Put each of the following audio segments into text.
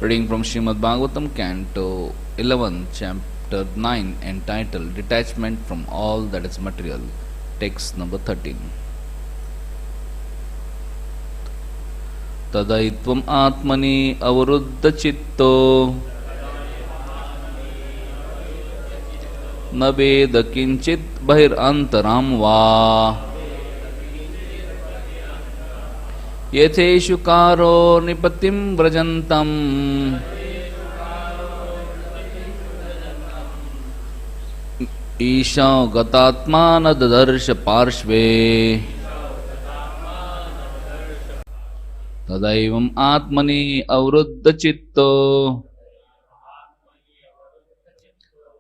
Reading from Srimad Bhagavatam, Canto 11, Chapter 9, entitled Detachment from All That is Material. Text number 13. Tadaitvam Atmani Avaruddha Chitto Naveda Kinchit Bahir Antaram Va Yetheshu Karo Nipatim Vrajantam Isha Gatatmana Dadarsha Parshve Tadaivam Atmani Avruddha Chitto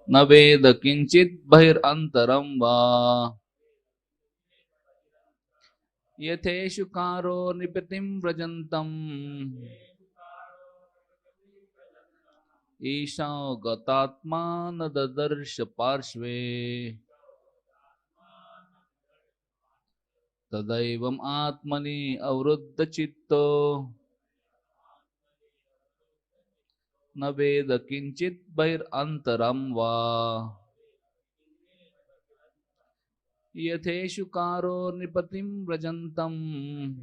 Naveda Kinchit Bahir Antaram Va Yetheshu Karo Nipatim Vrajantam Isha Gatatmana Dadarsha Parshve Tadaivam Atmani Avruddha Chitto Naveda Kinchit Bahir Antaram Va Yatheshu Karo Nipatim Vrajantam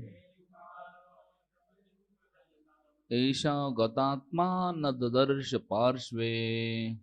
Esha Gatatma Nadadarsha Parshve.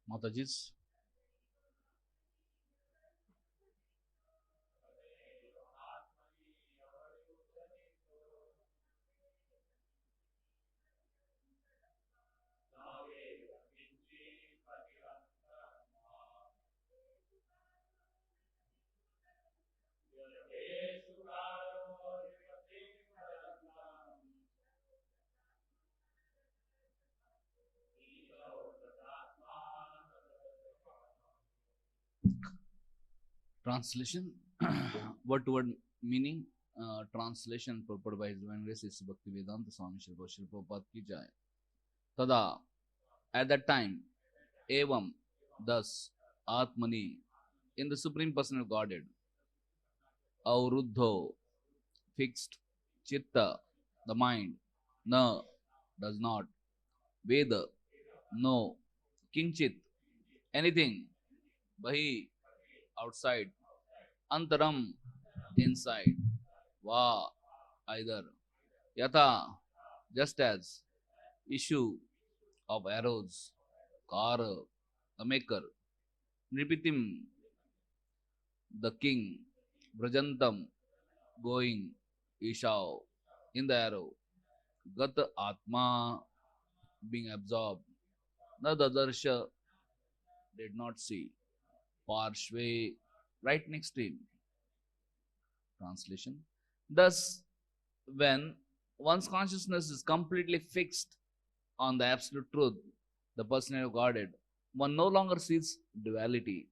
Matajis. Translation. Word to word meaning. Translation purport by His Divine Grace is Bhaktivedanta Swami Srila Prabhupada ki jai. Tada, at that time, evam, thus, Atmani, in the Supreme Personal Godhead, Avruddho, fixed, Chitta, the mind, Na, does not, Veda, no, Kinchit, anything, Bahi, outside, Antaram, inside, Va, either, Yatha, just as, issue of arrows, Kara, the maker, Nipitim, the king, Brajantam, going, Ishav, in the arrow, Gata Atma, being absorbed, Nadadarsha, did not see, Parshve, right next to him. Translation. Thus, when one's consciousness is completely fixed on the absolute truth, the personality of Godhead, one no longer sees duality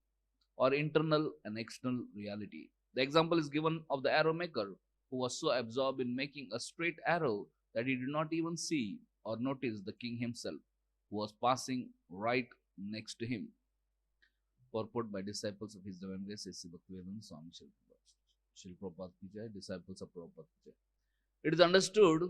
or internal and external reality. The example is given of the arrow maker, who was so absorbed in making a straight arrow that he did not even see or notice the king himself, who was passing right next to him. Purport by disciples of His Divine Grace S.C. Bhaktivedanta Swami Srila Prabhupada ki jai, disciples of Prabhupada ki jai. It is understood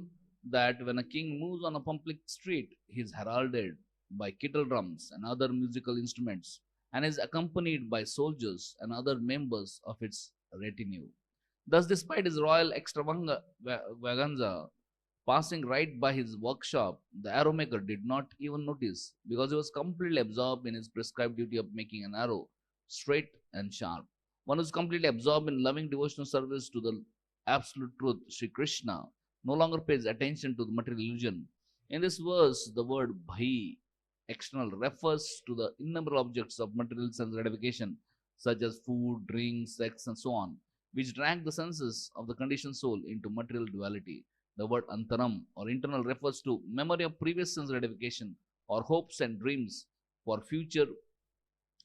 that when a king moves on a public street, he is heralded by kettle drums and other musical instruments, and is accompanied by soldiers and other members of its retinue. Thus, despite his royal extravaganza passing right by his workshop, the arrow maker did not even notice, because he was completely absorbed in his prescribed duty of making an arrow straight and sharp. One who is completely absorbed in loving devotional service to the absolute truth, Sri Krishna, no longer pays attention to the material illusion. In this verse, the word bhai, external, refers to the innumerable objects of material sense gratification, such as food, drink, sex, and so on, which drag the senses of the conditioned soul into material duality. The word antaram, or internal, refers to memory of previous sense gratification or hopes and dreams for future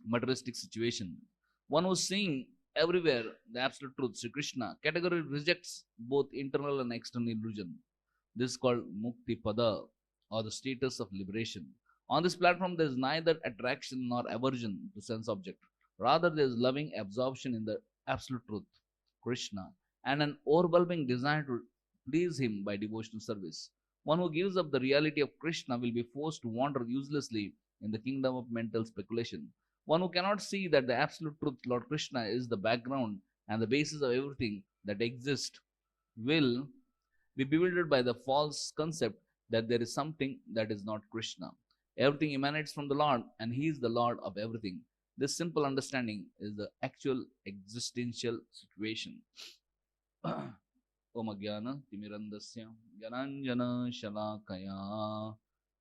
materialistic situation. One who is seeing everywhere the absolute truth, Sri Krishna, categorically rejects both internal and external illusion. This is called Mukti Pada, or the status of liberation. On this platform, there is neither attraction nor aversion to sense object. Rather, there is loving absorption in the absolute truth, Krishna, and an overwhelming desire to please him by devotional service. One who gives up the reality of Krishna will be forced to wander uselessly in the kingdom of mental speculation. One who cannot see that the absolute truth, Lord Krishna, is the background and the basis of everything that exists will be bewildered by the false concept that there is something that is not Krishna. Everything emanates from the Lord, and He is the Lord of everything. This simple understanding is the actual existential situation. Om Agyana Timirandasya Gyananjana Shalakaya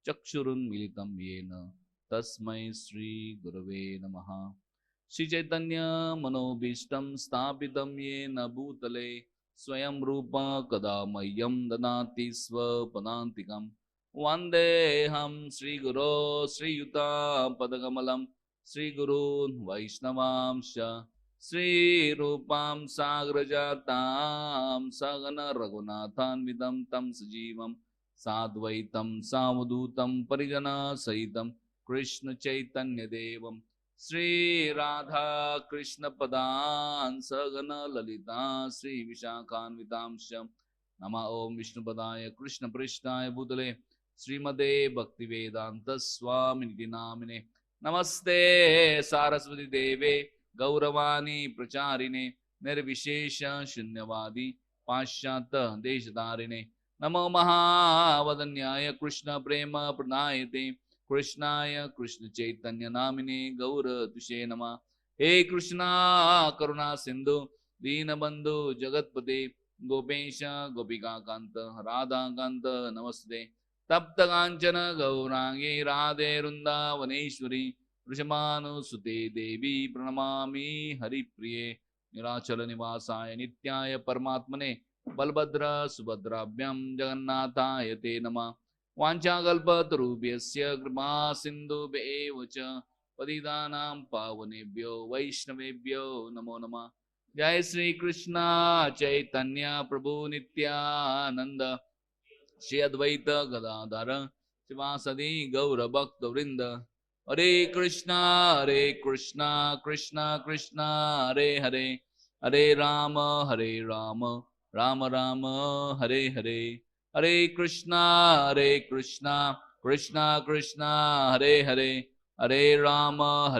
Chakshurun Militam Yena Tasmai Sri Gurave Namaha. Sri Chaitanya Manobishtam Stapitam Yena Bhutale Swayam Rupa Kadamayyam Danati Swapadantikam Vandeham Sri Guru Sri Yuta Padagamalam Sri Guru Vaishnavamsha Sri Rupam Sagrajatam Sagana Raghunathan Tam Sajivam Sadvaitam Savadutam Parijana Sahitam Krishna Chaitanya Devam Sri Radha Krishna Padan Sagana Lalita Sri Vishakhanvitamsham Nama Om Vishnu Padaya Krishna Prishnaya Bhutale Srimade Bhaktivedanta Swami Namine Namaste Saraswati Deve Gauravani Pracharine Nirvishesha Shunyavadi Pashyata Deshadarine Namo Mahavadanyaya Krishna Prema Pranayate Krishnaya Krishna Chaitanya Namine Gaura Tushe Nama. He Krishna Karuna Sindhu Deenabandhu Jagatpate Gopesha Gopika Kanta Radha Kanta Namaste Tapta Kanchana Gaurangi Radhe Runda Vaneshwari Vrishamanu Sute Devi Pranamami Hari Priye Nirachala Nivasaya Nityaya Paramatmane Balbhadra Subhadrabhyam Jagannataya Te Nama Vanchakalpatarubhyasya kripa sindhubhyo cha patitanam pavanebhyo vaishnavebhyo namo namah. Jai Sri Krishna Chaitanya Prabhu Nityananda Shri Advaita Gadadhara Sivasadi Gaura Bhakta Vrinda. Hare Krishna Krishna Krishna Hare Hare Hare Rama Rama Rama Hare Hare. Hare Krishna Krishna Krishna Hare Hare Hare Rama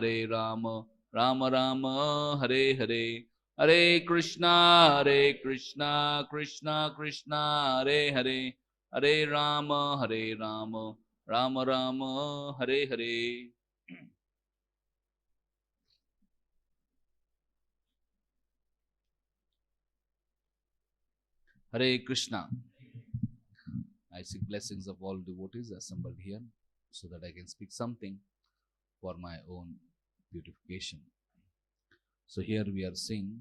Rama Rama Hare Hare. Hare Krishna Krishna Krishna Hare Hare Hare Rama Rama Rama Hare Hare. Hare Krishna. I seek blessings of all devotees assembled here so that I can speak something for my own purification. So here we are seeing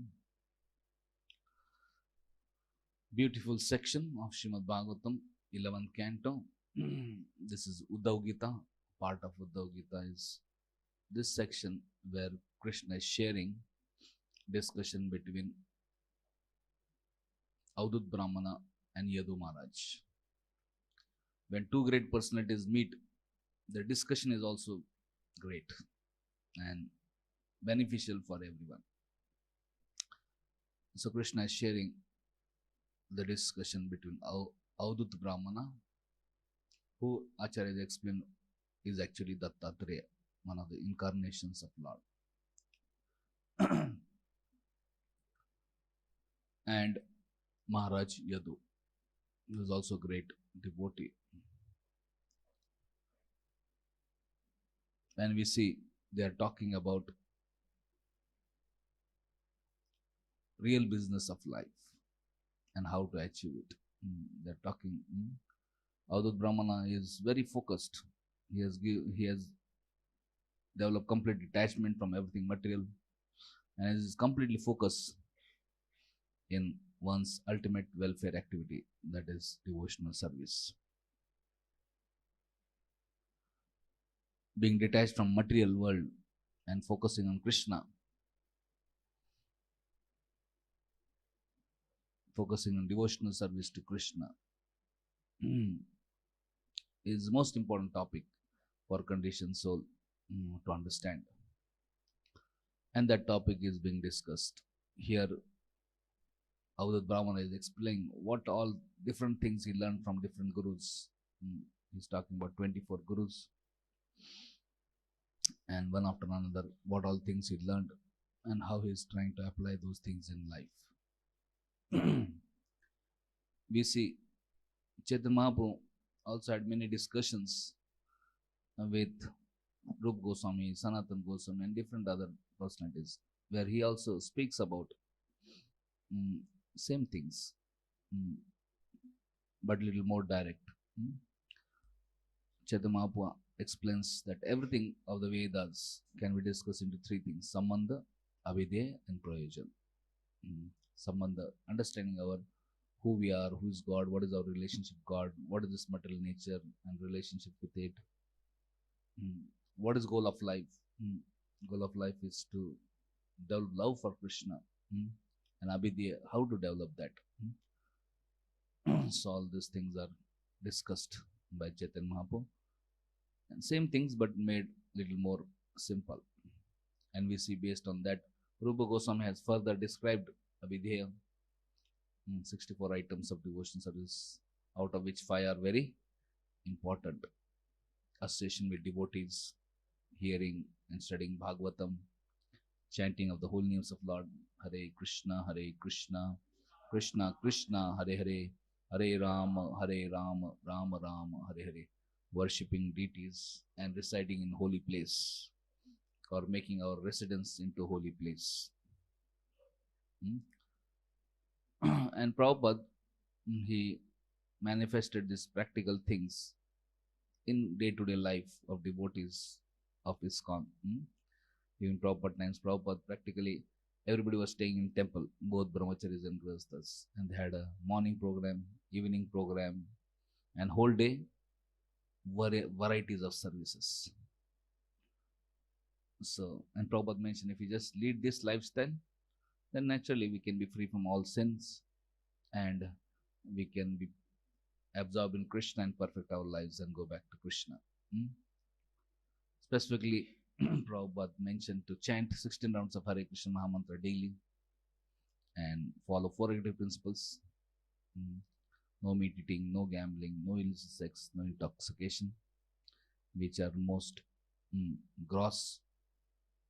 beautiful section of Srimad Bhagavatam, 11th canto. This is Uddhav Gita. Part of Uddhav Gita is this section where Krishna is sharing discussion between Avadut Brahmana and Yadu Maharaj. When two great personalities meet, the discussion is also great and beneficial for everyone. So Krishna is sharing the discussion between Avadut Brahmana, who Acharya has explained is actually Dattatreya, one of the incarnations of Lord. And Maharaj Yadu, who is also a great devotee. And we see they are talking about real business of life and how to achieve it. They are talking. Avadut Brahmana is very focused. He has developed complete detachment from everything material and is completely focused in one's ultimate welfare activity, that is devotional service. Being detached from material world and focusing on Krishna, focusing on devotional service to Krishna is the most important topic for conditioned soul to understand. And that topic is being discussed. Here, Avadut Brahmana is explaining what all different things he learned from different gurus. He's talking about 24 gurus. And one after another, what all things he learned and how he is trying to apply those things in life. We see Chaitanya Mahaprabhu also had many discussions with Rupa Goswami, Sanatana Goswami, and different other personalities, where he also speaks about same things, but little more direct. Chaitanya Mahaprabhu explains that everything of the Vedas can be discussed into three things: Sambandha, Avidya, and Prayojan. Sambandha, understanding our who we are, who is God, what is our relationship with God, what is this material nature and relationship with it. What is goal of life? Goal of life is to develop love for Krishna. And Abhidya, how to develop that. So all these things are discussed by Chaitanya Mahaprabhu. And same things but made little more simple. And we see based on that, Rupa Goswami has further described Abhidya, 64 items of devotion service, out of which 5 are very important. Association with devotees, hearing and studying Bhagavatam, chanting of the holy names of Lord, Hare Krishna, Krishna Krishna, Hare Hare, Hare Rama, Rama Rama, Hare Hare, worshipping deities and residing in holy place, or making our residence into holy place. And Prabhupada, he manifested these practical things in day-to-day life of devotees of ISKCON. Even Prabhupada times, Prabhupada practically everybody was staying in temple, both brahmacharis and grihasthas, and they had a morning program, evening program, and whole day varieties of services. So, and Prabhupada mentioned, if you just lead this lifestyle, then naturally we can be free from all sins and we can be absorbed in Krishna and perfect our lives and go back to Krishna. Specifically, Prabhupada mentioned to chant 16 rounds of Hare Krishna Mahamantra daily and follow 4 negative principles. No meat eating, no gambling, no illicit sex, no intoxication, which are most gross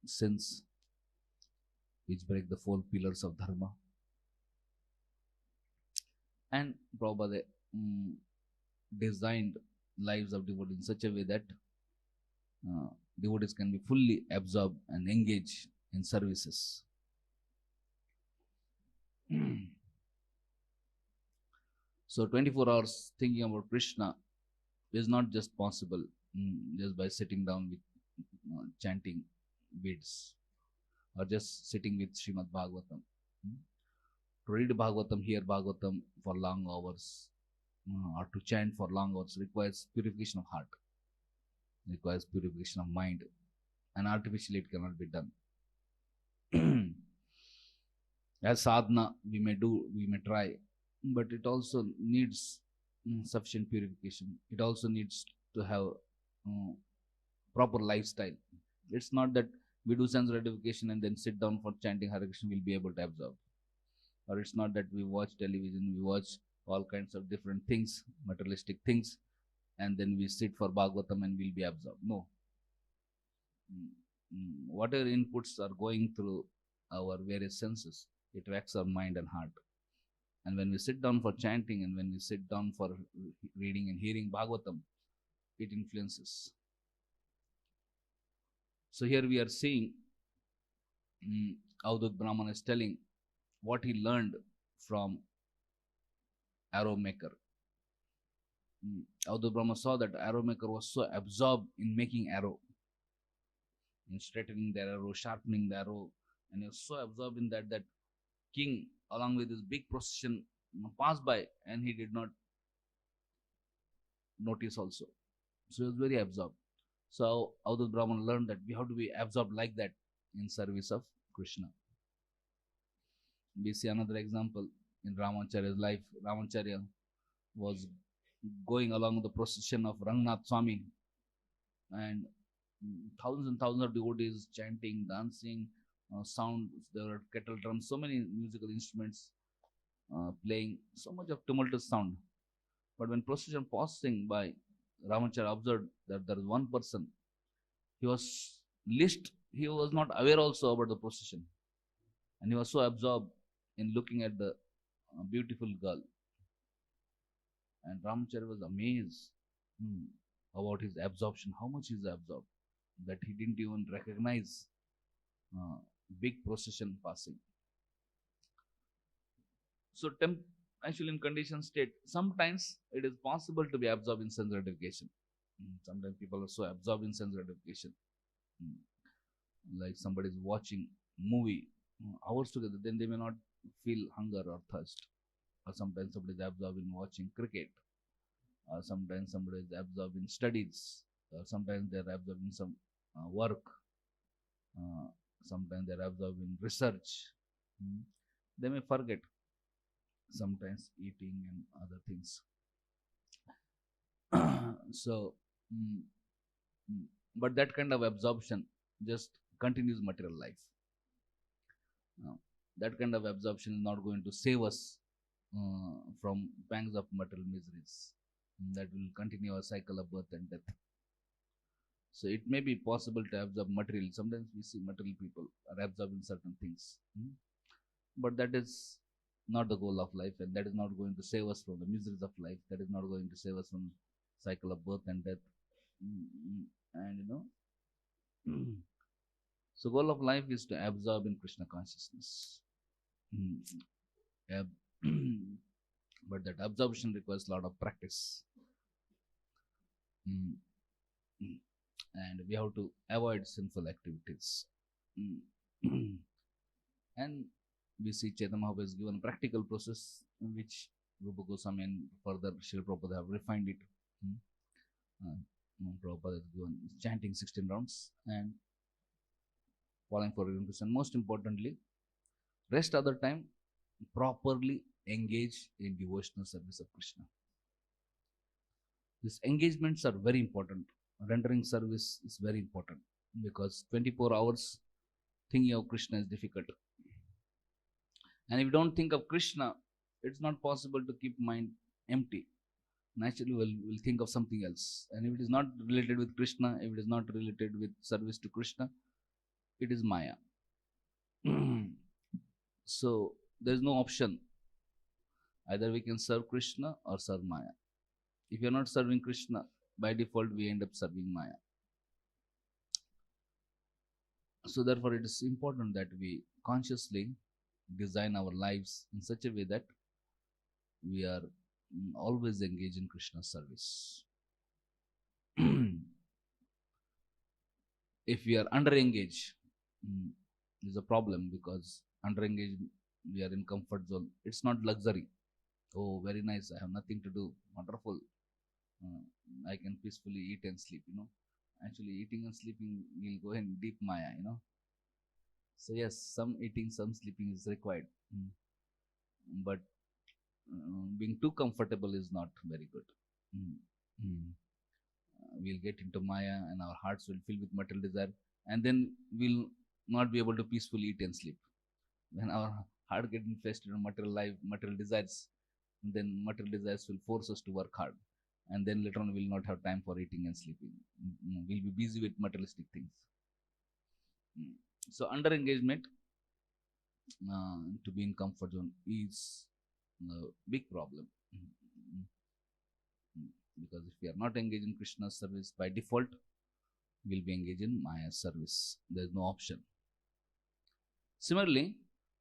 sins which break the 4 pillars of dharma. And Prabhupada designed lives of devotees in such a way that devotees can be fully absorbed and engage in services. So 24 hours thinking about Krishna is not just possible just by sitting down with chanting beads or just sitting with Srimad Bhagavatam. To read Bhagavatam, hear Bhagavatam for long hours or to chant for long hours requires purification of heart, requires purification of mind, and artificially it cannot be done. As sadhana we may try, but it also needs sufficient purification. It also needs to have uh, proper lifestyle. It's not that we do sense gratification and then sit down for chanting Hare Krishna, we'll be able to absorb. Or it's not that we watch television, we watch all kinds of different things, materialistic things, and then we sit for Bhagavatam and we'll be absorbed. No. Whatever inputs are going through our various senses, it affects our mind and heart. And when we sit down for chanting and when we sit down for reading and hearing Bhagavatam, it influences. So here we are seeing Avadut Brahman is telling what he learned from arrow maker. Avadut Brahman saw that arrow maker was so absorbed in making arrow, in straightening the arrow, sharpening the arrow, and he was so absorbed in that that king, along with his big procession, passed by and he did not notice also. So he was very absorbed. So Avadut Brahman learned that we have to be absorbed like that in service of Krishna. We see another example in Ramacharya's life. Ramacharya was going along the procession of Rangnath Swami, and thousands of devotees chanting, dancing, sound, there were kettle drums, so many musical instruments playing, so much of tumultuous sound. But when procession passing by, Ramacharya observed that there is one person. He was not aware also about the procession, and he was so absorbed in looking at the beautiful girl. And Ramacharya was amazed about his absorption, how much he is absorbed, that he didn't even recognize big procession passing. So actually in conditioned state, sometimes it is possible to be absorbed in sense gratification. Sometimes people are so absorbed in sense gratification. Like somebody is watching movie hours together, then they may not feel hunger or thirst. Or sometimes somebody is absorbed in watching cricket. Or sometimes somebody is absorbed in studies. Or sometimes they are absorbed in some work. Sometimes they are absorbed in research. They may forget sometimes eating and other things. So, but that kind of absorption just continues material life. That kind of absorption is not going to save us from pangs of material miseries. That will continue a cycle of birth and death. So it may be possible to absorb material. Sometimes we see material people are absorbing certain things. But that is not the goal of life, and that is not going to save us from the miseries of life. That is not going to save us from cycle of birth and death. And so goal of life is to absorb in Krishna consciousness. But that absorption requires a lot of practice. And we have to avoid sinful activities. And we see Chaitanya Mahaprabhu has given a practical process in which Rupa Goswami and further Srila Prabhupada have refined it. Prabhupada has given chanting 16 rounds and following for Krishna. And most importantly, rest of the time, properly engage in devotional service of Krishna. These engagements are very important. Rendering service is very important because 24 hours thinking of Krishna is difficult. And if you don't think of Krishna, it's not possible to keep mind empty. Naturally, we'll think of something else. And if it is not related with Krishna, if it is not related with service to Krishna, it is Maya. So there is no option. Either we can serve Krishna or serve Maya. If you are not serving Krishna, by default we end up serving Maya. So therefore it is important that we consciously design our lives in such a way that we are always engaged in Krishna's service. If we are under-engaged, there's a problem because under-engaged, we are in comfort zone. It's not luxury. Oh, very nice. I have nothing to do. Wonderful. I can peacefully eat and sleep, Actually, eating and sleeping will go in deep Maya, So yes, some eating, some sleeping is required. But being too comfortable is not very good. Mm, mm. We'll get into Maya and our hearts will fill with material desire, and then we'll not be able to peacefully eat and sleep. When our heart gets infested with material life, material desires, then material desires will force us to work hard, and then later on we'll not have time for eating and sleeping. We'll be busy with materialistic things. Mm. So under engagement, to be in comfort zone is a big problem. Mm, mm. Because if we are not engaged in Krishna's service by default, we'll be engaged in Maya's service. There's no option. Similarly,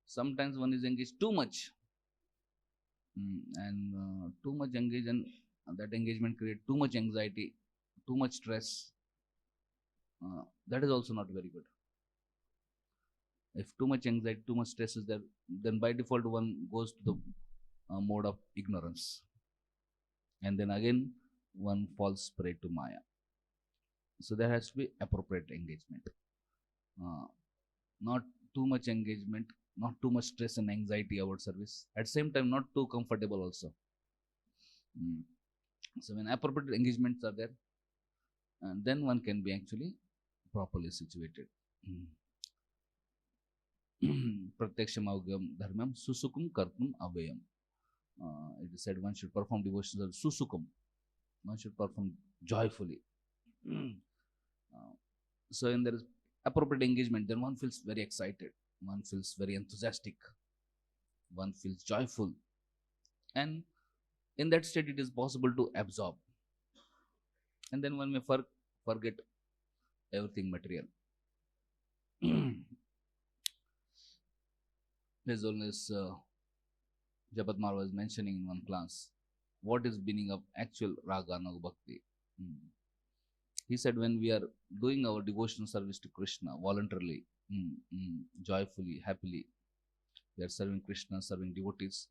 sometimes one is engaged too much, and too much engaged, and that engagement creates too much anxiety, too much stress. That is also not very good. If too much anxiety, too much stress is there, then by default one goes to the mode of ignorance, and then again one falls prey to Maya. So there has to be appropriate engagement, not too much engagement, not too much stress and anxiety about service. At the same time, not too comfortable also. So when appropriate engagements are there, and then one can be actually properly situated. Pratyaksham dharmam susukum kartum avayam. It is said one should perform devotions of susukum. One should perform joyfully. So when there is appropriate engagement, then one feels very excited, one feels very enthusiastic, one feels joyful, and in that state it is possible to absorb, and then one may forget everything material. As always, Jabatmar was mentioning in one class, what is meaning of actual raga no bhakti? He said when we are doing our devotional service to Krishna voluntarily, joyfully, happily, we are serving Krishna, serving devotees,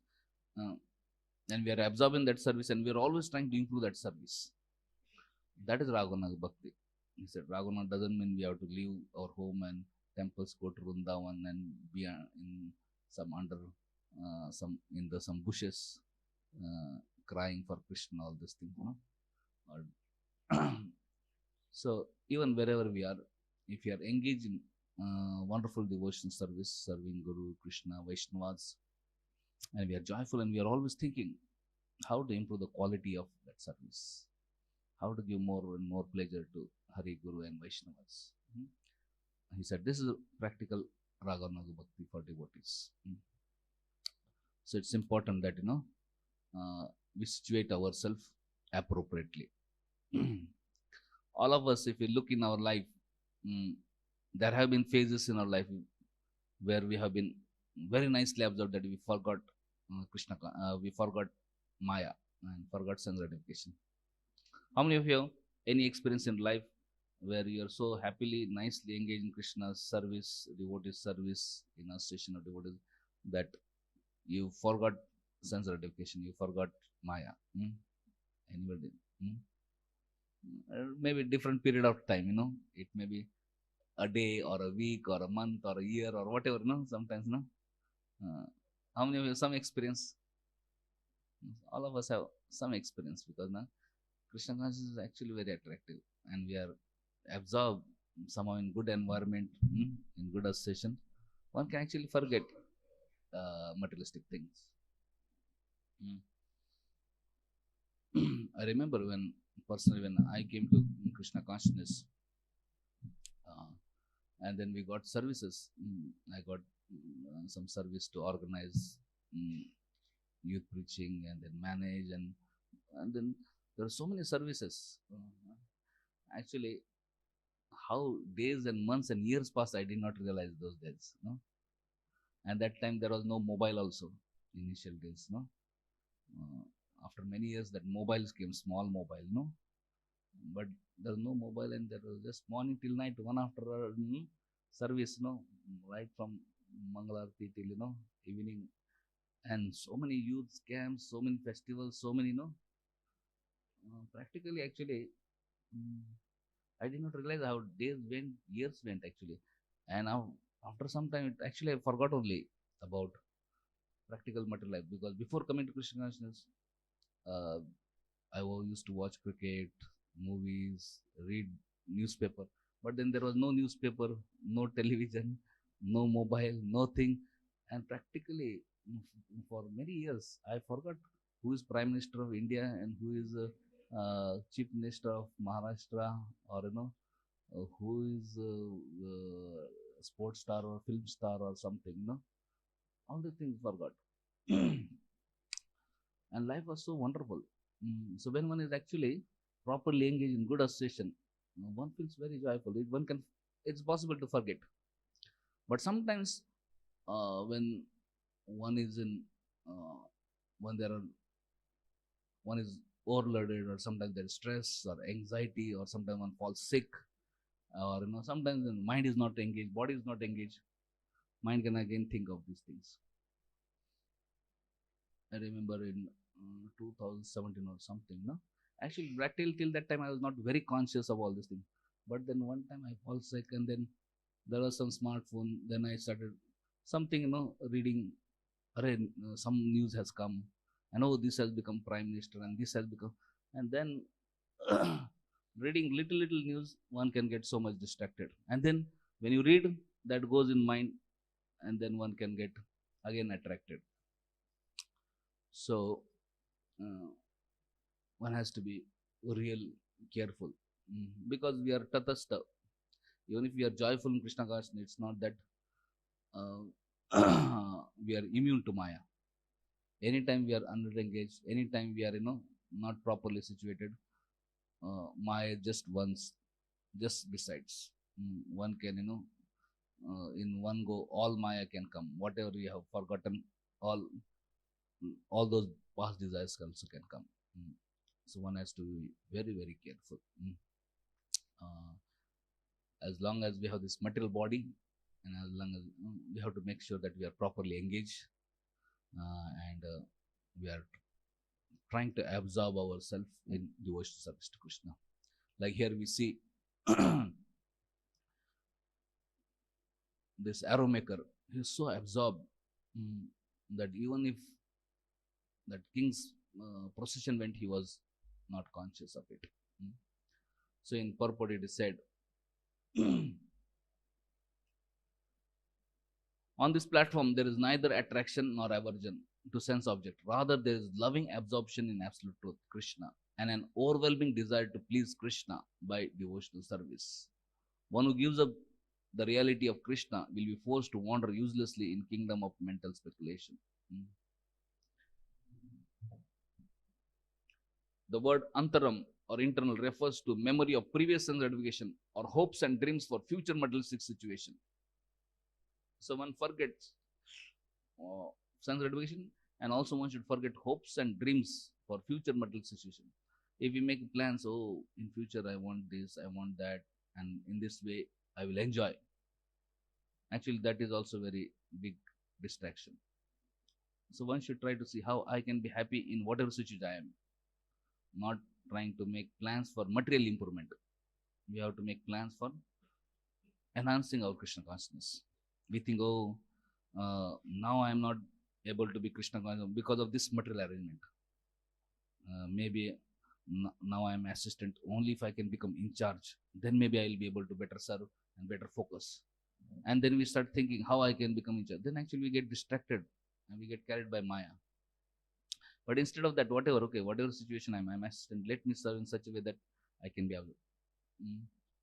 and we are absorbing that service, and we are always trying to improve that service. That is Raghunath Bhakti. He said Raghunath doesn't mean we have to leave our home and temples, go to Vrindavan and be in some some bushes, crying for Krishna, all these things, Or so even wherever we are, if we are engaged in wonderful devotion service, serving Guru, Krishna, Vaishnavas, and we are joyful and we are always thinking how to improve the quality of that service, how to give more and more pleasure to Hari, Guru and Vaishnavas. He said this is a practical Raghunath Bhakti for devotees. So it's important that we situate ourselves appropriately. All of us, if we look in our life, there have been phases in our life where we have been very nicely observed that we forgot Krishna, we forgot Maya and forgot sense gratification. How many of you have any experience in life where you are so happily, nicely engaged in Krishna's service, devotee service, in a station of devotees, that you forgot sense gratification, you forgot Maya? Anybody? Maybe different period of time, it may be a day or a week or a month or a year or whatever, sometimes, how many of you have some experience? All of us have some experience, because Krishna consciousness is actually very attractive, and we are absorbed somehow in good environment, in good association. One can actually forget materialistic things. I remember personally when I came to Krishna consciousness, and then we got services. I got some service to organize youth preaching and then manage, and then there are so many services. Actually, how days and months and years passed, I did not realize those days. And that time there was no mobile also, initial days. After many years, that mobiles came, small mobile. But there was no mobile, and there was just morning till night, one after service, right from Mangalarti till evening, and so many youth camps, so many festivals, so many practically actually. I did not realize how days went, years went actually, and now after some time, it actually I forgot only about practical material life. Because before coming to Krishna consciousness, uh, used to watch cricket, movies, read newspaper. But then there was no newspaper, no television, no mobile, nothing. And practically for many years, I forgot who is Prime Minister of India and who is Chief Minister of Maharashtra, or who is sports star or film star or something. All the things forgot. And life was so wonderful. So when one is actually properly engaged in good association, one feels very joyful. It's possible to forget. But sometimes when one is in, when there are, one is overloaded, or sometimes there is stress or anxiety, or sometimes one falls sick, or sometimes the mind is not engaged, body is not engaged, mind can again think of these things. I remember in 2017 or something, actually till that time I was not very conscious of all these things. But then one time I fall sick, and then there was some smartphone, then I started something, reading, some news has come, and this has become prime minister, and this has become, and then reading little news, one can get so much distracted, and then when you read, that goes in mind, and then one can get again attracted. So one has to be real careful, because we are tathastha. Even if we are joyful in Krishna consciousness, it's not that we are immune to Maya. Anytime we are under-engaged, anytime we are not properly situated, Maya just besides. One can in one go, all Maya can come. Whatever you have forgotten, all those past desires also can come. So one has to be very, very careful. As long as we have this material body, and as long as we have to make sure that we are properly engaged, and we are trying to absorb ourselves in devotional service to Krishna. Like here we see this arrow maker, he is so absorbed that even if that king's procession went, he was not conscious of it. So in purport it is said, on this platform there is neither attraction nor aversion to sense object. Rather, there is loving absorption in absolute truth, Krishna, and an overwhelming desire to please Krishna by devotional service. One who gives up the reality of Krishna will be forced to wander uselessly in kingdom of mental speculation. The word antaram or internal refers to memory of previous sense gratification or hopes and dreams for future materialistic situation. So one forgets sense gratification, and also one should forget hopes and dreams for future material situation. If we make plans, in future I want this, I want that, and in this way I will enjoy. Actually, that is also very big distraction. So one should try to see how I can be happy in whatever situation I am, not trying to make plans for material improvement. We have to make plans for enhancing our Krishna consciousness. We think, now I am not able to be Krishna conscious because of this material arrangement. Maybe now I am assistant. Only if I can become in charge, then maybe I will be able to better serve and better focus. And then we start thinking how I can become in charge. Then actually we get distracted and we get carried by Maya. But instead of that, whatever situation I'm assistant, let me serve in such a way that I can be able.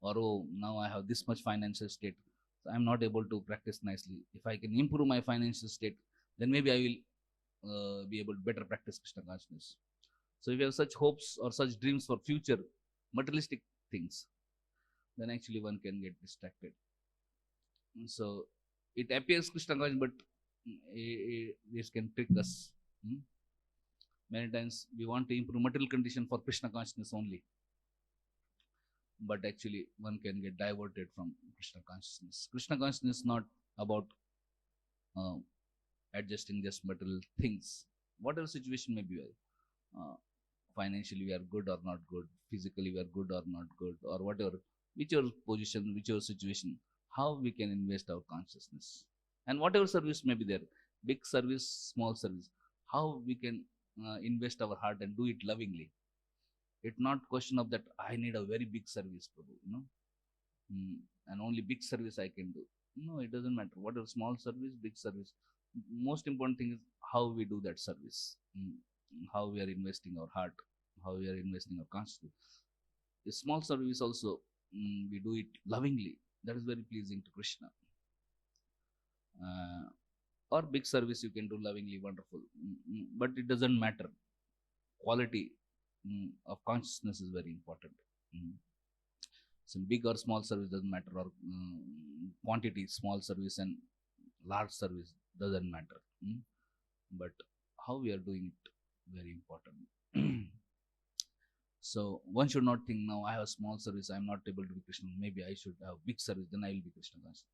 Or now I have this much financial state, so I'm not able to practice nicely. If I can improve my financial state, then maybe I will be able to better practice Krishna consciousness. So if you have such hopes or such dreams for future materialistic things, then actually one can get distracted. So it appears Krishna consciousness, but it can trick us. Many times we want to improve material condition for Krishna consciousness only, but actually one can get diverted from Krishna consciousness. Krishna consciousness is not about adjusting just material things. Whatever situation may be, financially we are good or not good, physically we are good or not good, or whatever, whichever position, whichever situation, how we can invest our consciousness. And whatever service may be there, big service, small service. How we can invest our heart and do it lovingly. It's not question of that I need a very big service, Prabhu, and only big service I can do. No, it doesn't matter. What is small service, big service? Most important thing is how we do that service, how we are investing our heart, how we are investing our consciousness. A small service also, we do it lovingly. That is very pleasing to Krishna. Or big service you can do lovingly, wonderful. But it doesn't matter. Quality of consciousness is very important. So big or small service doesn't matter, or quantity, small service and large service doesn't matter. But how we are doing it, very important. So one should not think, now I have a small service, I am not able to be Krishna. Maybe I should have big service, then I will be Krishna conscious.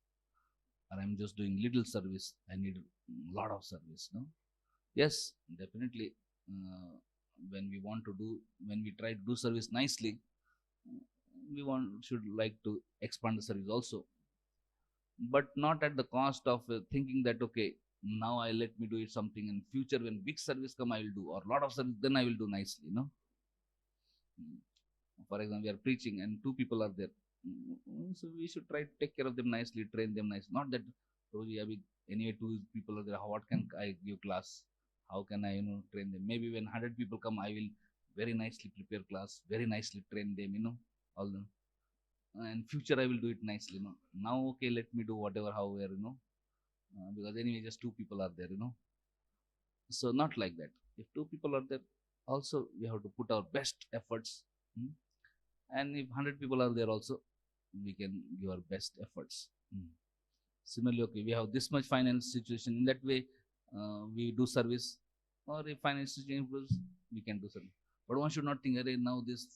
Or I am just doing little service, I need a lot of service. No? Yes, definitely. When we try to do service nicely, we should like to expand the service also, but not at the cost of thinking that okay, now let me do it something in future when big service come I will do, or lot of service then I will do nicely. For example, we are preaching and two people are there, so we should try to take care of them nicely, train them nicely. Not that anyway two people are there, what can I give class, how can I train them? Maybe when 100 people come, I will very nicely prepare class, very nicely train them, all them. And future I will do it nicely. Now okay, let me do whatever, however, because anyway just two people are there. So not like that. If two people are there, also we have to put our best efforts. And if 100 people are there also, we can give our best efforts. Similarly, okay, we have this much finance situation, in that way we do service, or if finance situation improves, we can do service. But one should not think, now this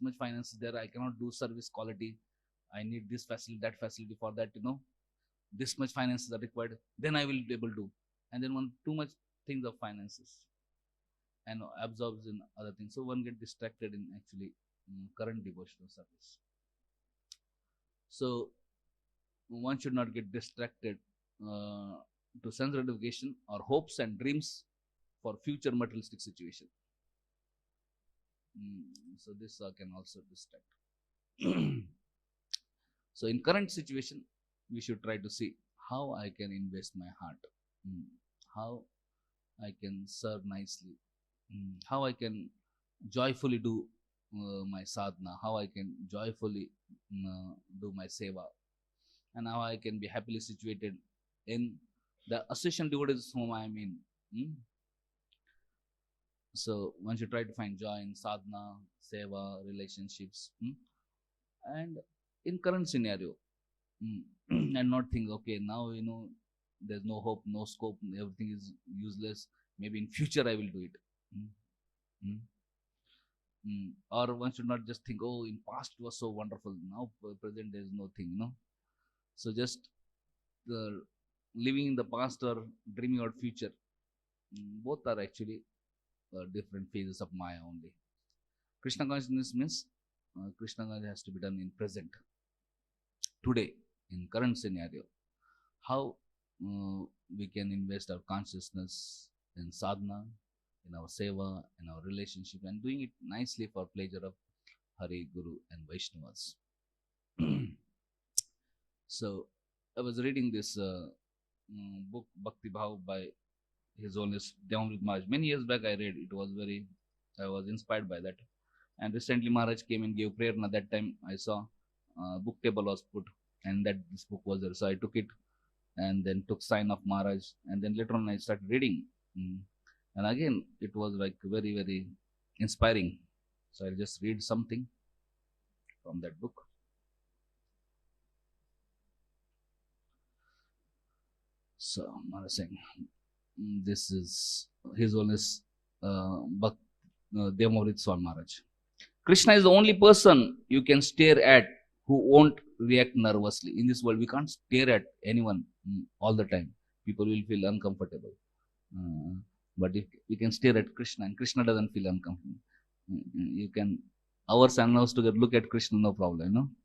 much finance is there, I cannot do service quality, I need this facility, that facility, for that this much finances are required, then I will be able to. And then too much things of finances and absorbs in other things, so one get distracted in actually current devotional service. So one should not get distracted to sense gratification or hopes and dreams for future materialistic situation. So this can also distract. So in current situation, we should try to see how I can invest my heart, how I can serve nicely, how I can joyfully do my sadhana, how I can joyfully do my seva, and how I can be happily situated in the association devotees whom I am in. So one should try to find joy in sadhana, seva, relationships, and in current scenario, and not think, okay, now there's no hope, no scope, everything is useless. Maybe in future I will do it. Or one should not just think, oh, in past it was so wonderful, now present there is no thing. So just living in the past or dreaming about future, both are actually different phases of Maya only. Krishna consciousness means Krishna consciousness has to be done in present, today, in current scenario. How we can invest our consciousness in sadhana, in our seva, in our relationship, and doing it nicely for pleasure of Hari, Guru, and Vaishnavas. So I was reading this book Bhakti Bhav by His Holiness Devamrit Maharaj. Many years back I read it. I was inspired by that. And recently Maharaj came and gave prayer, and at that time I saw book table was put, and that this book was there. So I took it and then took sign of Maharaj, and then later on I started reading. And again it was like very, very inspiring. So I'll just read something from that book. So Maharaj saying, this is His Holiness Devamrit Swami Maharaj. Krishna is the only person you can stare at who won't react nervously. In this world, we can't stare at anyone all the time. People will feel uncomfortable. But if we can stare at Krishna, and Krishna doesn't feel uncomfortable, you can hours and hours together look at Krishna, no problem,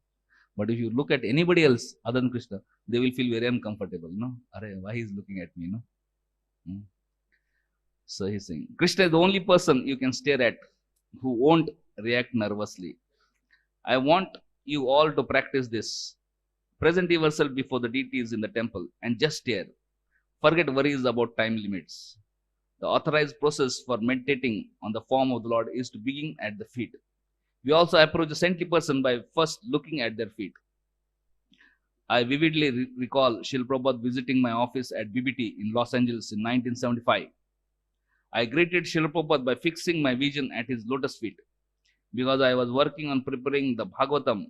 But if you look at anybody else other than Krishna, they will feel very uncomfortable, Why he is looking at me, Hmm. So he's saying, Krishna is the only person you can stare at who won't react nervously. I want you all to practice this. Present yourself before the deities in the temple and just stare. Forget worries about time limits. The authorized process for meditating on the form of the Lord is to begin at the feet. We also approach a saintly person by first looking at their feet. I vividly recall Srila Prabhupada visiting my office at BBT in Los Angeles in 1975. I greeted Srila Prabhupada by fixing my vision at his lotus feet. Because I was working on preparing the Bhagavatam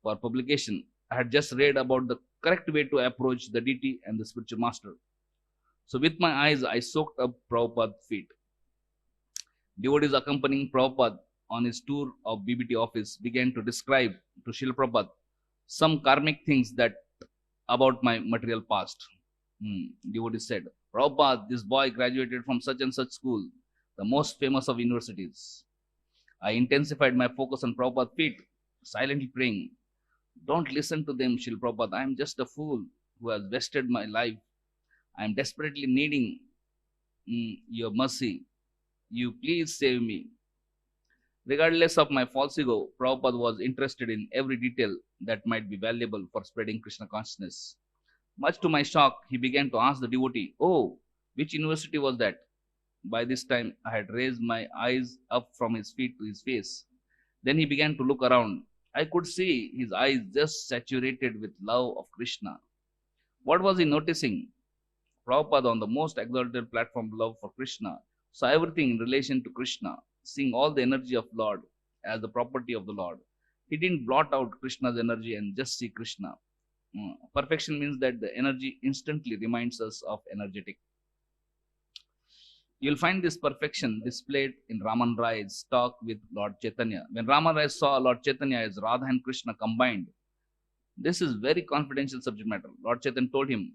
for publication, I had just read about the correct way to approach the deity and the spiritual master. So with my eyes, I soaked up Prabhupada's feet. Devotees accompanying Prabhupada on his tour of BBT office began to describe to Srila Prabhupada some karmic things that about my material past. Devotee said, Prabhupada, this boy graduated from such and such school, the most famous of universities. I intensified my focus on Prabhupada's feet, silently praying, don't listen to them, Srila Prabhupada. I am just a fool who has wasted my life. I am desperately needing your mercy. You please save me. Regardless of my false ego, Prabhupada was interested in every detail that might be valuable for spreading Krishna consciousness. Much to my shock, he began to ask the devotee, oh, which university was that? By this time, I had raised my eyes up from his feet to his face. Then he began to look around. I could see his eyes just saturated with love of Krishna. What was he noticing? Prabhupada on the most exalted platform of love for Krishna saw everything in relation to Krishna, seeing all the energy of Lord as the property of the Lord. He didn't blot out Krishna's energy and just see Krishna. Perfection means that the energy instantly reminds us of energetic. You'll find this perfection displayed in Raman Rai's talk with Lord Chaitanya. When Raman Rai saw Lord Chaitanya as Radha and Krishna combined, this is very confidential subject matter. Lord Chaitanya told him,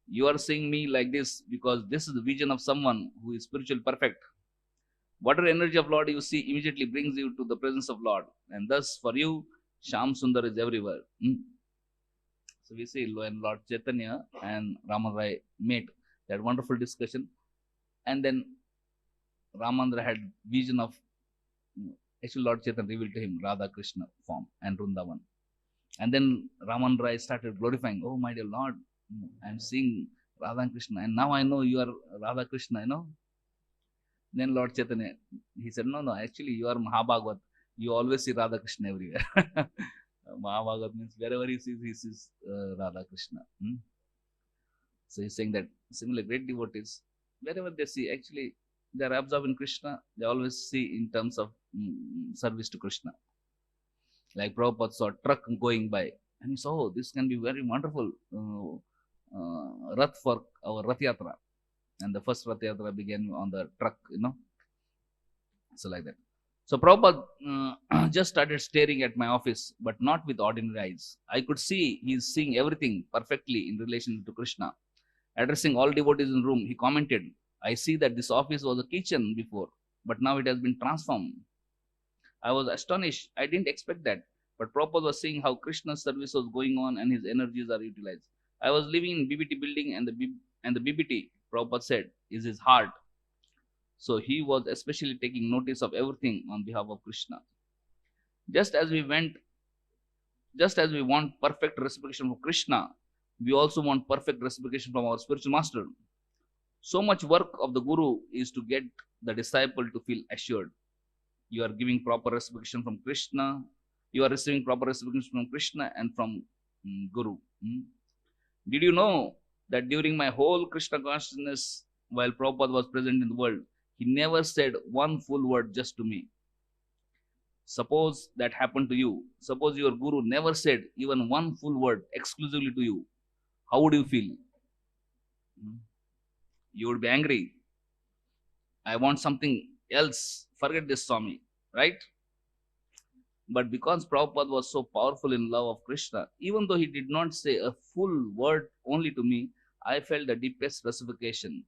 you are seeing me like this because this is the vision of someone who is spiritually perfect. Whatever energy of Lord you see immediately brings you to the presence of Lord. And thus for you, Sham Sundar is everywhere. So we see when Lord Chaitanya and Raman Rai met, that wonderful discussion. And then Ramandra had vision of, actually Lord Chaitanya revealed to him Radha Krishna form and Vrindavan. And then Raman Rai started glorifying, oh my dear Lord, I'm seeing Radha and Krishna, and now I know you are Radha Krishna, Then Lord Chaitanya, he said, no, actually you are Mahabhagavat. You always see Radha Krishna everywhere. Mahabhagavat means wherever he sees Radha Krishna. So he's saying that similar great devotees, wherever they see, actually they are absorbed in Krishna, they always see in terms of service to Krishna. Like Prabhupada saw a truck going by, and he saw, oh, this can be very wonderful Rath for our Rath Yatra. And the first Rath Yatra began on the truck, So like that. So Prabhupada just started staring at my office, but not with ordinary eyes. I could see he's seeing everything perfectly in relation to Krishna. Addressing all devotees in the room, he commented, I see that this office was a kitchen before, but now it has been transformed. I was astonished. I didn't expect that. But Prabhupada was seeing how Krishna's service was going on and his energies are utilized. I was living in BBT building and the BBT, Prabhupada said, is his heart. So he was especially taking notice of everything on behalf of Krishna. Just as we want perfect reciprocation from Krishna, we also want perfect reciprocation from our spiritual master. So much work of the Guru is to get the disciple to feel assured. You are giving proper reciprocation from Krishna. You are receiving proper reciprocation from Krishna and from Guru. Did you know that during my whole Krishna consciousness, while Prabhupada was present in the world, he never said one full word just to me? Suppose that happened to you. Suppose your Guru never said even one full word exclusively to you. How would you feel? You would be angry. I want something else. Forget this Swami, right? But because Prabhupada was so powerful in love of Krishna, even though he did not say a full word only to me, I felt the deepest reciprocation.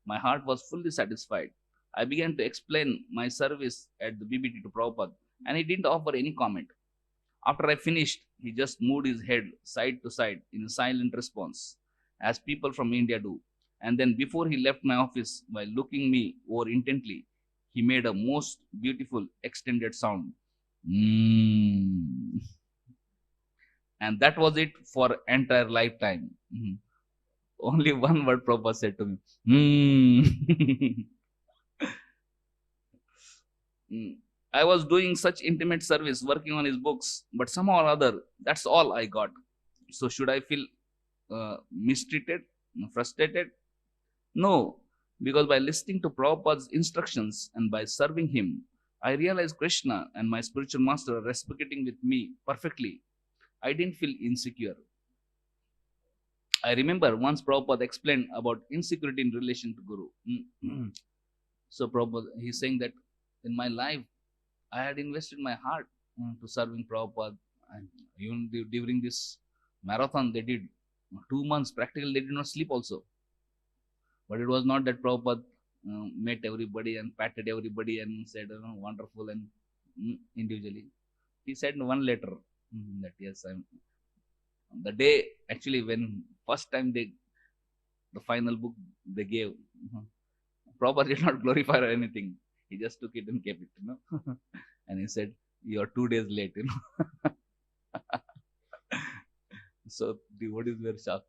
My heart was fully satisfied. I began to explain my service at the BBT to Prabhupada, and he didn't offer any comment. After I finished, he just moved his head side to side in a silent response, as people from India do, And then before he left my office, while looking me over intently, he made a most beautiful extended sound. Mm. And that was it for entire lifetime. Mhm. Only one word Prabhupada said to me. Mm. Mm. I was doing such intimate service, working on his books, but somehow or other, that's all I got. So should I feel mistreated, frustrated? No, because by listening to Prabhupada's instructions and by serving him, I realized Krishna and my spiritual master are reciprocating with me perfectly. I didn't feel insecure. I remember once Prabhupada explained about insecurity in relation to Guru. So Prabhupada, he's saying that in my life, I had invested my heart to serving Prabhupada. And even during this marathon, they did 2 months practically. They did not sleep also. But it was not that Prabhupada met everybody and patted everybody and said, wonderful and individually. He said in one letter that yes, I'm. The day actually when first time the final book they gave, Prabhupada did not glorify or anything. He just took it and kept it, and he said, "You are 2 days late." So devotees were shocked.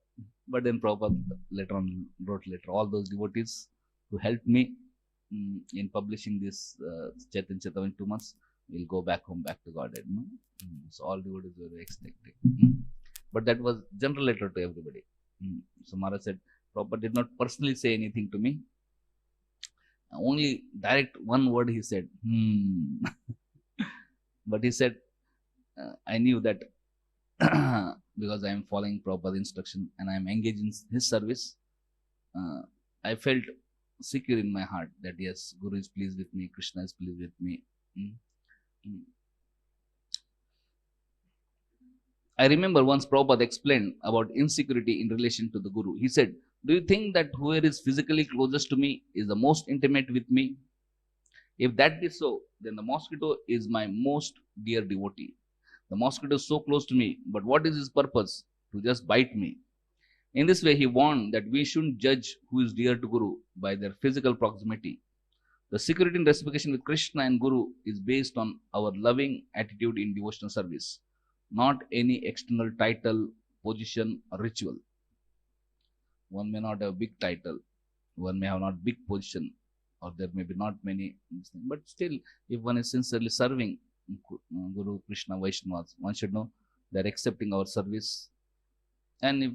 But then Prabhupada later on wrote letter. All those devotees who helped me in publishing this Chaitanya Charitamrita in 2 months will go back home, back to Godhead. So all devotees were very ecstatic. But that was general letter to everybody. So Maharaj said, Prabhupada did not personally say anything to me. Only direct one word he said. But he said, I knew that because I am following Prabhupada's instruction and I am engaged in his service, I felt secure in my heart that yes, Guru is pleased with me, Krishna is pleased with me. I remember once Prabhupada explained about insecurity in relation to the Guru. He said, do you think that whoever is physically closest to me is the most intimate with me? If that be so, then the mosquito is my most dear devotee. The mosquito is so close to me, but what is his purpose? To just bite me. In this way, he warned that we shouldn't judge who is dear to Guru by their physical proximity. The security and reciprocation with Krishna and Guru is based on our loving attitude in devotional service, not any external title, position, or ritual. One may not have big title, one may have not big position, or there may be not many, but still, if one is sincerely serving Guru, Krishna, Vaishnavas, one should know they are accepting our service. And if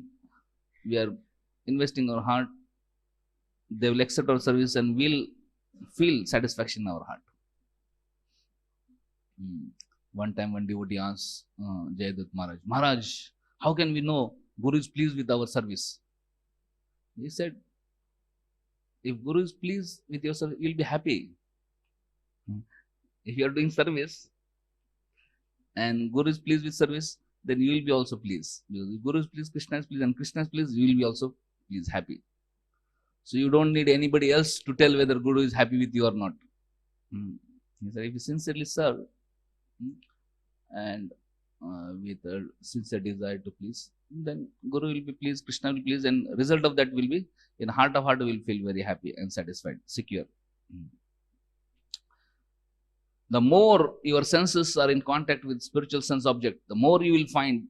we are investing our heart, they will accept our service and will feel satisfaction in our heart. One time, one devotee asked Jayadutt Maharaj, how can we know Guru is pleased with our service? He said, if Guru is pleased with your service, you will be happy. If you are doing service and Guru is pleased with service, then you will be also pleased. Because if Guru is pleased, Krishna is pleased, and Krishna is pleased, you will be also pleased, happy. So you don't need anybody else to tell whether Guru is happy with you or not. He said, if you sincerely serve and with a sincere desire to please, then Guru will be pleased, Krishna will be pleased, and result of that will be, in heart of heart, will feel very happy and satisfied, secure. The more your senses are in contact with spiritual sense object, the more you will find,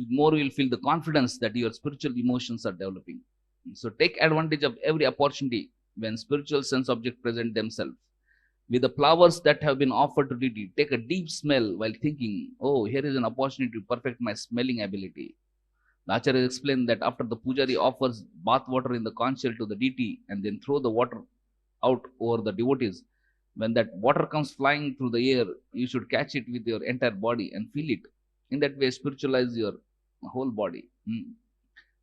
more you will feel the confidence that your spiritual emotions are developing. So take advantage of every opportunity when spiritual sense objects present themselves. With the flowers that have been offered to deity, take a deep smell while thinking, oh, here is an opportunity to perfect my smelling ability. The Acharya explained that after the pujari offers bath water in the conch shell to the deity and then throw the water out over the devotees, when that water comes flying through the air, you should catch it with your entire body and feel it. In that way, spiritualize your whole body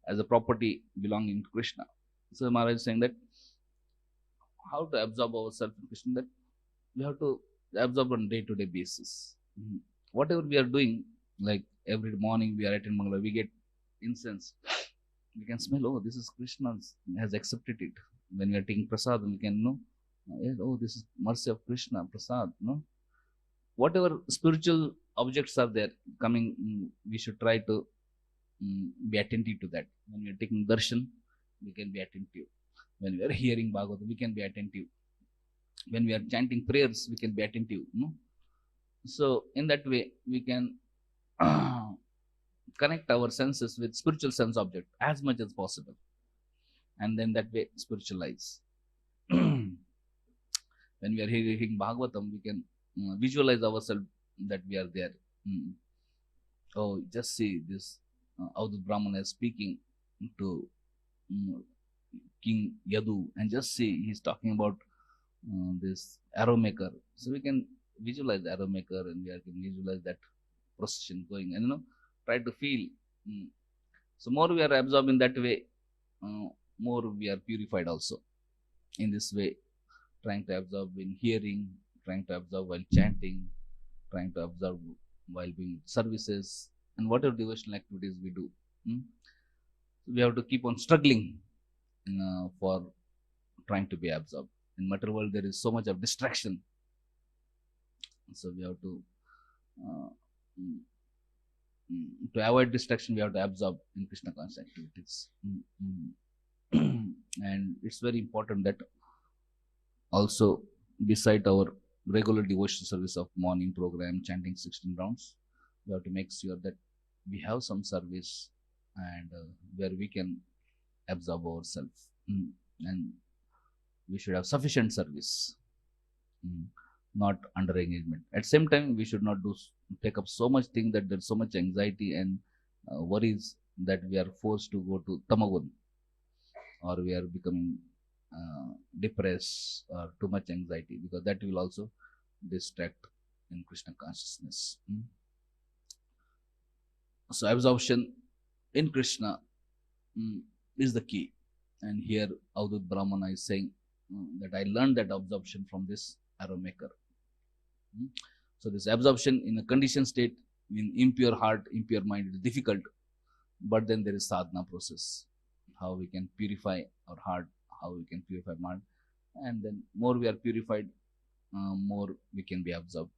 as a property belonging to Krishna. So Maharaj is saying that how to absorb ourselves in Krishna, that we have to absorb on day-to-day basis. Whatever we are doing, like every morning we are at Mangala, we get incense. We can smell, oh, this is Krishna has accepted it. When we are taking prasad, we can know, oh, this is mercy of Krishna, prasad. No, whatever spiritual objects are there coming, we should try to be attentive to that. When we are taking darshan, we can be attentive. When we are hearing Bhagavatam, we can be attentive. When we are chanting prayers, we can be attentive. No? So in that way, we can connect our senses with spiritual sense object as much as possible, and then that way spiritualize. When we are hearing Bhagavatam, we can visualize ourselves that we are there. Oh, just see this. Avadut Brahmana is speaking to King Yadu, and just see he's talking about this arrow maker. So we can visualize the arrow maker, and we can visualize that procession going, and try to feel. So more we are absorbed in that way, more we are purified also. In this way, trying to absorb in hearing, trying to absorb while chanting, trying to observe while doing services, and whatever devotional activities we do. We have to keep on struggling for trying to be absorbed. In material world, there is so much of distraction, so we have to avoid distraction. We have to absorb in Krishna conscious activities. And it's very important that also, beside our regular devotional service of morning program, chanting 16 rounds, we have to make sure that we have some service and where we can absorb ourselves, and we should have sufficient service, not under engagement. At the same time, we should not take up so much thing that there's so much anxiety and worries that we are forced to go to tamagun, or we are becoming depressed or too much anxiety, because that will also distract in Krishna consciousness. So absorption in Krishna is the key. And here Avadut Brahmana is saying that I learned that absorption from this arrow maker. So this absorption in a conditioned state, in impure heart, impure mind, is difficult. But then there is sadhana process, how we can purify our heart, how we can purify mind, and then more we are purified, more we can be absorbed,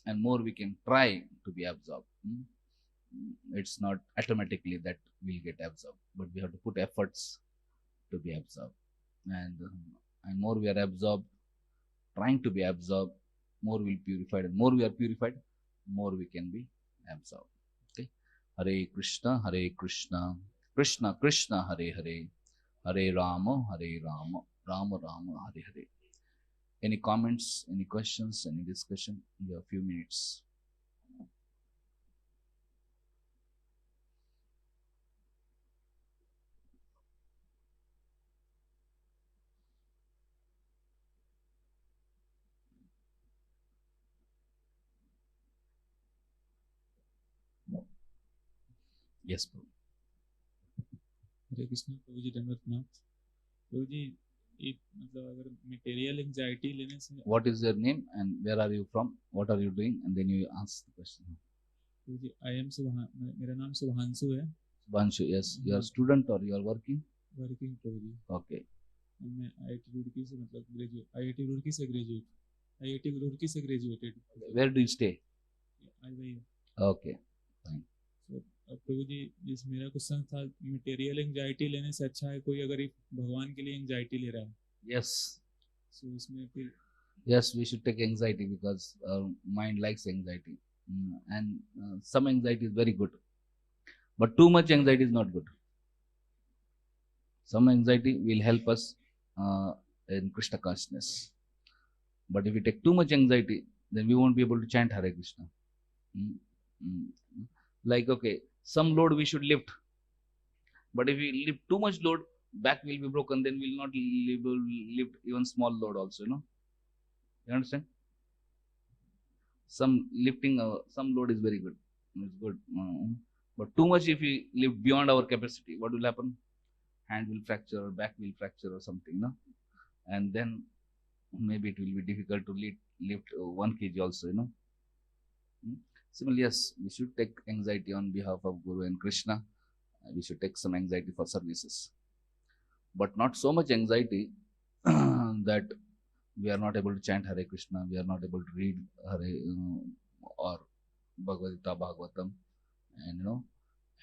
and more we can try to be absorbed. It's not automatically that we'll get absorbed, but we have to put efforts to be absorbed, and more we are absorbed, trying to be absorbed, more we'll purified, and more we are purified, more we can be absorbed. Okay. Hare Krishna, Krishna Krishna, Hare Hare, Hare Rama, Rama Rama, Hare Hare. Any comments, any questions, any discussion? We have a few minutes. Yes, Prabhu. हरे कृष्ण प्रभु जी दंडवत प्रणाम प्रभु जी एक मतलब अगर material anxiety लेने से What is your name and where are you from? What are you doing? And then you answer the question. Prabhu ji I am मेरा नाम शुभांशु है. Subhanshu, yes. You are a student or you are working? Working Prabhu ji. Okay. मैं IIT Roorkee से मतलब graduate, IIT Roorkee से graduate, IIT Roorkee से graduated. Where do you stay? आई वही. Okay, fine. प्रभु जी जिस मेरा क्वेश्चन था, मटेरियल एंजाइटी लेने से अच्छा है कोई अगर भगवान के लिए एंजाइटी ले रहा है. Yes. So इसमें फिर yes, we should take anxiety because our mind likes anxiety, and some anxiety is very good, but too much anxiety is not good. Some anxiety will help us in Krishna consciousness, but if we take too much anxiety, then we won't be able to chant Hare Krishna. Like, okay, some load we should lift, but if we lift too much load, back will be broken, then we will not lift even small load also, you understand? Some lifting, some load is very good, it's good, but too much if we lift beyond our capacity, what will happen? Hand will fracture, back will fracture or something, and then maybe it will be difficult to lift 1 kg also, Similarly, yes, we should take anxiety on behalf of Guru and Krishna. We should take some anxiety for services, but not so much anxiety that we are not able to chant Hare Krishna, we are not able to read Hare or Bhagavatam, and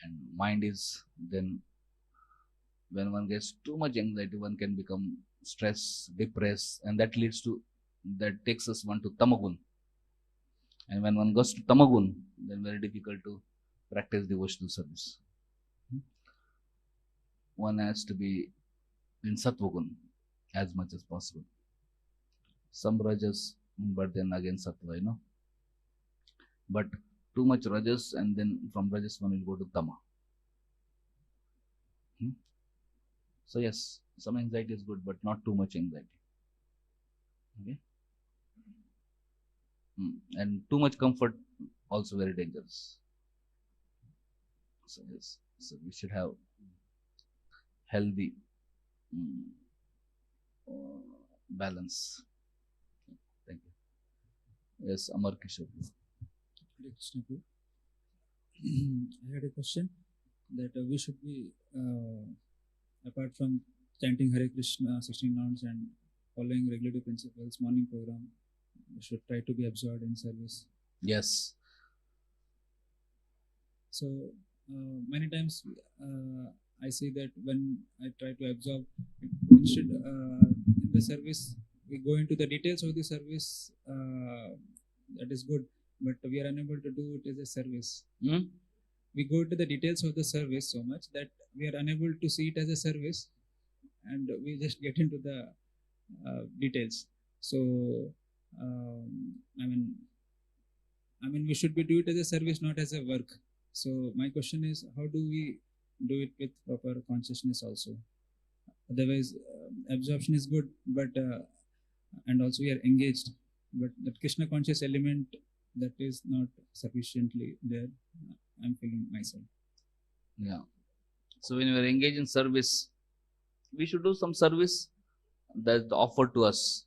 and mind is then When one gets too much anxiety, one can become stressed, depressed, and that takes us one to tamagun. And when one goes to tamagun, then very difficult to practice devotional service. One has to be in sattvagun as much as possible. Some rajas, but then again sattva, But too much rajas, and then from rajas one will go to tama. So yes, some anxiety is good, but not too much anxiety. Okay. And too much comfort also very dangerous. So yes, so we should have healthy balance. Thank you. Yes, Amar Kishore. Hare Krishna. I had a question that we should be, apart from chanting Hare Krishna 16 rounds and following regulative principles, morning program, we should try to be absorbed in service. Yes. So many times I see that when I try to absorb, instead in the service, we go into the details of the service. That is good, but we are unable to do it as a service. We go into the details of the service so much that we are unable to see it as a service, and we just get into the details. So I mean, we should be do it as a service, not as a work. So my question is, how do we do it with proper consciousness also? Otherwise, absorption is good, but and also we are engaged, but that Krishna conscious element, that is not sufficiently there. I'm feeling myself. Yeah. So when we are engaged in service, we should do some service that's offered to us.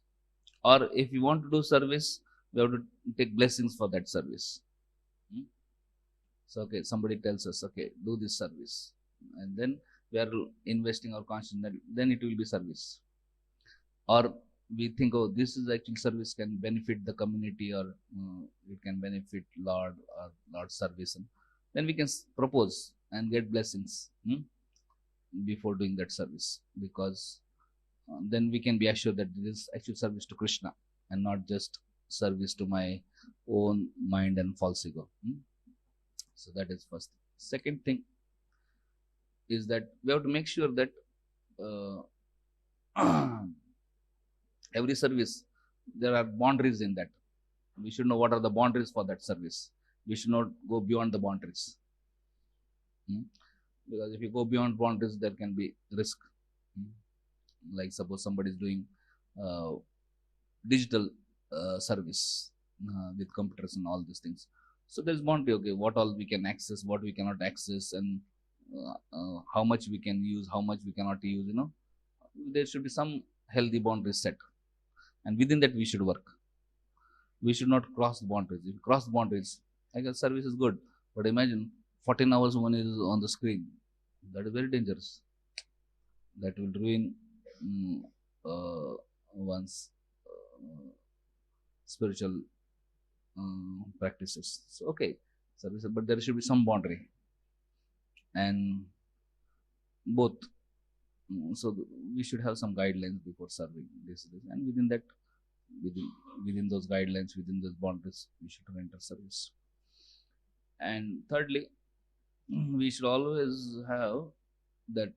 Or if you want to do service, we have to take blessings for that service. So okay, somebody tells us, okay, do this service, and then we are investing our consciousness, then it will be service. Or we think, oh, this is actually service can benefit the community, or it can benefit Lord or Lord's service, and then we can propose and get blessings before doing that service, because then we can be assured that this is actual service to Krishna and not just service to my own mind and false ego. So that is first. Second thing is that we have to make sure that every service, there are boundaries in that. We should know what are the boundaries for that service. We should not go beyond the boundaries. Because if you go beyond boundaries, there can be risk. Like suppose somebody is doing digital service with computers and all these things. So there is boundary, okay, what all we can access, what we cannot access, and how much we can use, how much we cannot use, There should be some healthy boundaries set. And within that we should work. We should not cross the boundaries. If you cross the boundaries, I guess service is good. But imagine 14 hours one is on the screen. That is very dangerous. That will ruin one's spiritual practices. So okay, service, but there should be some boundary. And both. So we should have some guidelines before serving this, and within that, within those guidelines, within those boundaries, we should enter service. And thirdly, we should always have that,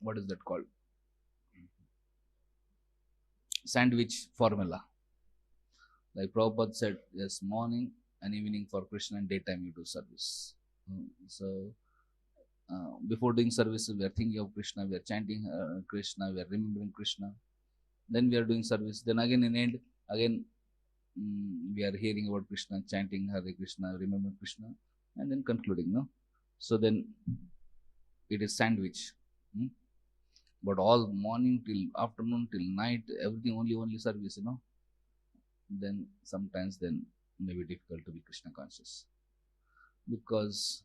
what is that called, sandwich formula. Like Prabhupada said, yes, morning and evening for Krishna, and daytime you do service. So before doing services, we are thinking of Krishna, we are chanting Krishna, we are remembering Krishna. Then we are doing service. Then again in end, again we are hearing about Krishna, chanting Hare Krishna, remembering Krishna, and then concluding. No, so then it is sandwich. But all morning till afternoon till night, everything only service. Then sometimes then may be difficult to be Krishna conscious, because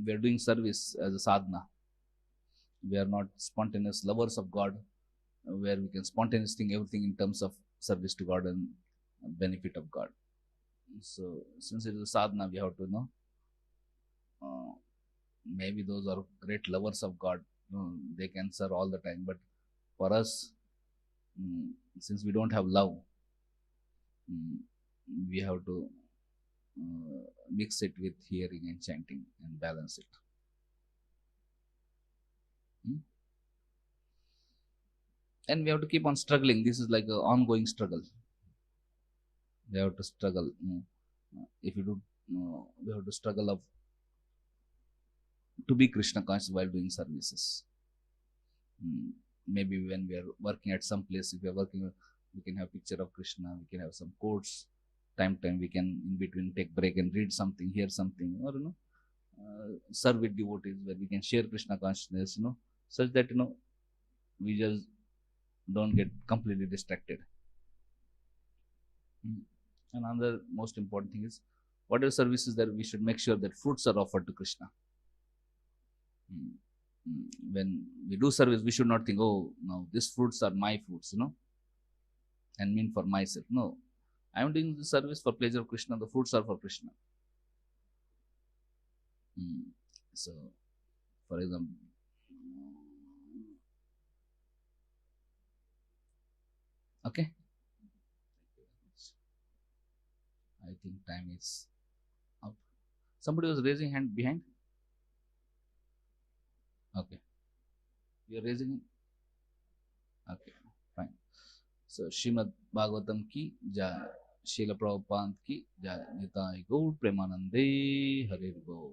we are doing service as a sadhana. We are not spontaneous lovers of God, where we can spontaneously think everything in terms of service to God and benefit of God. So since it is a sadhana, we have to maybe those are great lovers of God. They can serve all the time. But for us, since we don't have love, mm, we have to mix it with hearing and chanting and balance it. Mm. And we have to keep on struggling. This is like an ongoing struggle. We have to struggle. If you do, we have to struggle of to be Krishna conscious while doing services. Maybe when we are working at some place, if we are working, we can have picture of Krishna. We can have some quotes. Time we can in between take break and read something, hear something, or serve with devotees where we can share Krishna consciousness. Such that we just don't get completely distracted. Another most important thing is whatever services that we should make sure that fruits are offered to Krishna. When we do service, we should not think, oh, no, these fruits are my fruits, and mean for myself. No, I am doing the service for pleasure of Krishna. The fruits are for Krishna. So, for example, okay. I think time is up. Somebody was raising hand behind. Okay, you are raising. Okay, fine. So Srimad Bhagavatam ki jai, Srila Prabhupada ki jai, Nitai Gaur Premanande Harir Gaur.